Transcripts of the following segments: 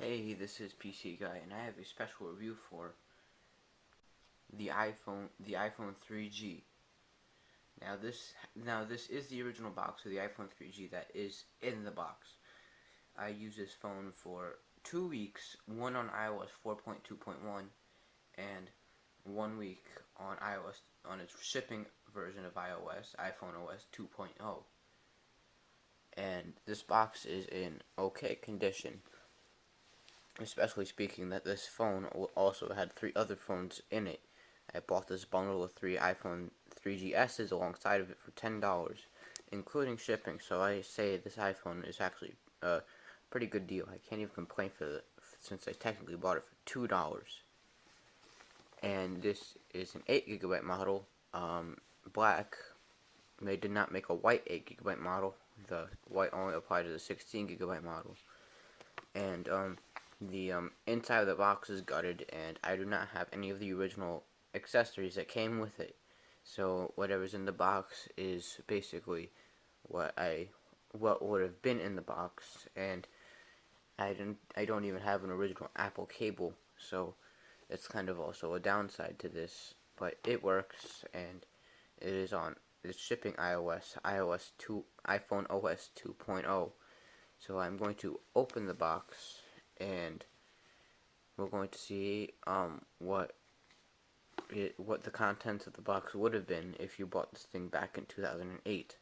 Hey, this is PC Guy, and I have a special review for the iPhone 3G. Now this is the original box of the iPhone 3G that is in the box. I used this phone for 2 weeks, one on iOS 4.2.1 and 1 week on iOS on its shipping version of iOS, iPhoneOS 2.0. And this box is in okay condition. Especially speaking that this phone also had 3 other phones in it. I bought this bundle of 3 iPhone 3GSs alongside of it for $10, including shipping. So I say this iPhone is actually a pretty good deal. I can't even complain since I technically bought it for $2. And this is an 8 GB model, black. They did not make a white 8 GB model. The white only applied to the 16 GB model. And the inside of the box is gutted, and I do not have any of the original accessories that came with it. So whatever's in the box is basically what would have been in the box, and I don't even have an original Apple cable, so it's kind of also a downside to this. But it works, and it's shipping iOS 2, iPhoneOS 2.0. So I'm going to open the box, and we're going to see what the contents of the box would have been if you bought this thing back in 2008.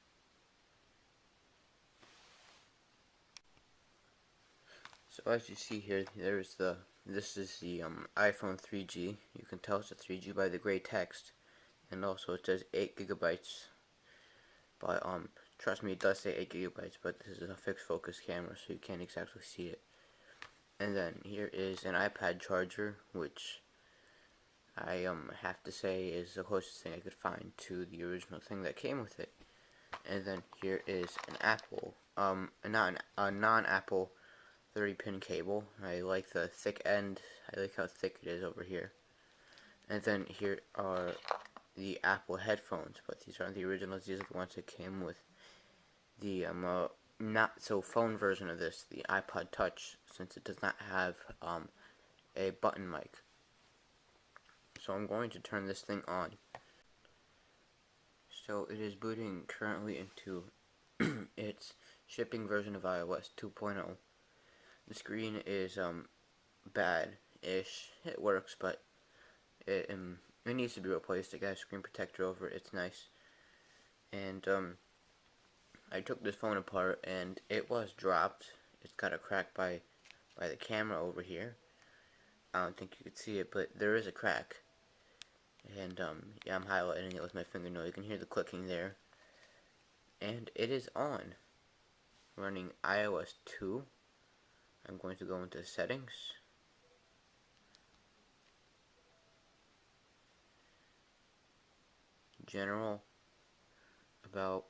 So as you see here, this is the iPhone 3G. You can tell it's a 3G by the gray text, and also it says 8 GB. But trust me, it does say 8 GB, but this is a fixed focus camera, so you can't exactly see it. And then here is an iPad charger, which I have to say is the closest thing I could find to the original thing that came with it. And then here is an Apple, a non-Apple 30-pin cable. I like the thick end. I like how thick it is over here. And then here are the Apple headphones, but these aren't the originals. These are the ones that came with the not so phone version of this, the iPod Touch, since it does not have a button mic. So I'm going to turn this thing on. So it is booting currently into its shipping version of iOS 2.0. The screen is bad-ish. It works, but it needs to be replaced. It got a screen protector over it. It's nice. And I took this phone apart, and it was dropped. It's got a crack by the camera over here. I don't think you could see it, but there is a crack. And yeah, I'm highlighting it with my fingernail. You can hear the clicking there. And it is on. Running iOS 2. I'm going to go into settings. General. About.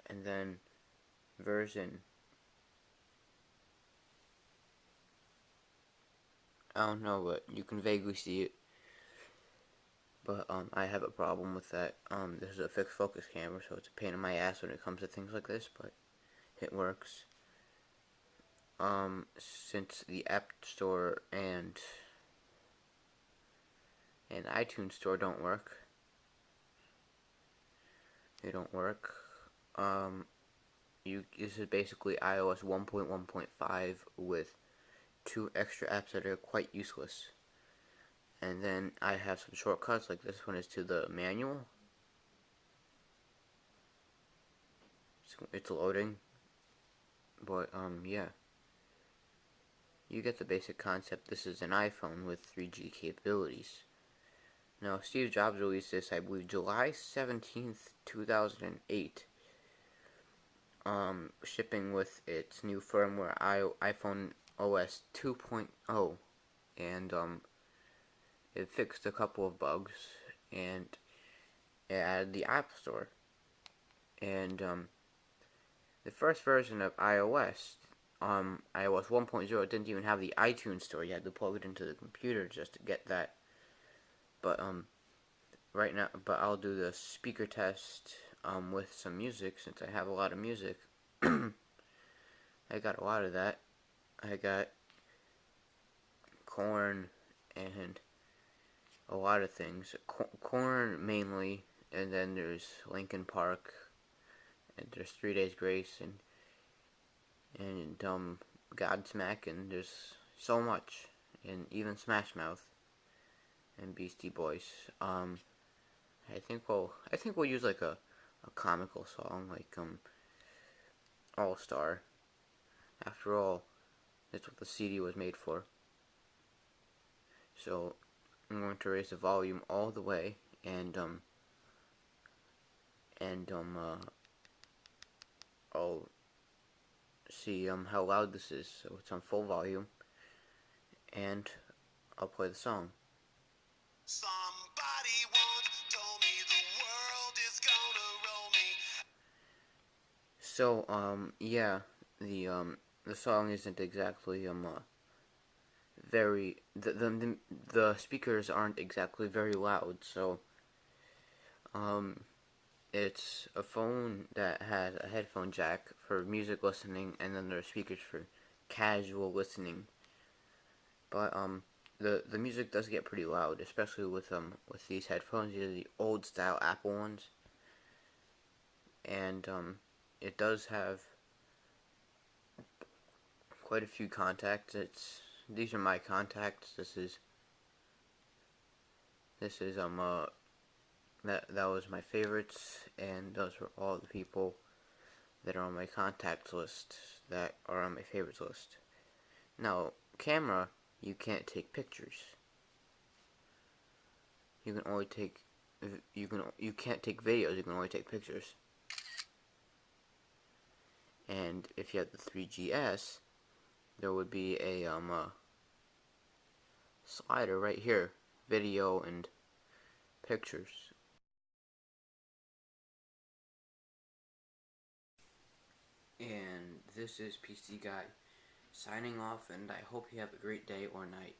And then version. I don't know, but you can vaguely see it. But I have a problem with that. This is a fixed focus camera, so it's a pain in my ass when it comes to things like this, but it works. Since the App Store and iTunes Store don't work, they don't work. This is basically iOS 1.1.5 with 2 extra apps that are quite useless. And then I have some shortcuts, like this one is to the manual. It's loading. But, yeah. You get the basic concept. This is an iPhone with 3G capabilities. Now, Steve Jobs released this, I believe, July 17th, 2008. Shipping with its new firmware, iPhoneOS 2.0. And, it fixed a couple of bugs, and it added the App Store. And the first version of iOS 1.0 didn't even have the iTunes Store. You had to plug it into the computer just to get that. But right now, I'll do the speaker test with some music since I have a lot of music. I got a lot of that. I got corn and a lot of things. Corn mainly, and then there's Linkin Park, and there's 3 Days Grace, and Godsmack, and there's so much, and even Smash Mouth and Beastie Boys. I think we'll use like a comical song like All Star. After all, that's what the CD was made for. So I'm going to raise the volume all the way, and I'll see how loud this is. So it's on full volume, and I'll play the song. Somebody once told me the world is gonna roll me. So yeah, the song isn't exactly very the speakers aren't exactly very loud. So um it's a phone that has a headphone jack for music listening, and then there are speakers for casual listening. But the music does get pretty loud, especially with these headphones. These are the old style Apple ones, and it does have quite a few contacts. These are my contacts. This is that was my favorites, and those were all the people that are on my contacts list that are on my favorites list. Now, camera, you can't take pictures. You can only take you can't take videos. You can only take pictures. And if you had the 3GS, there would be a slider right here, video and pictures. And this is PC Guy signing off, and I hope you have a great day or night.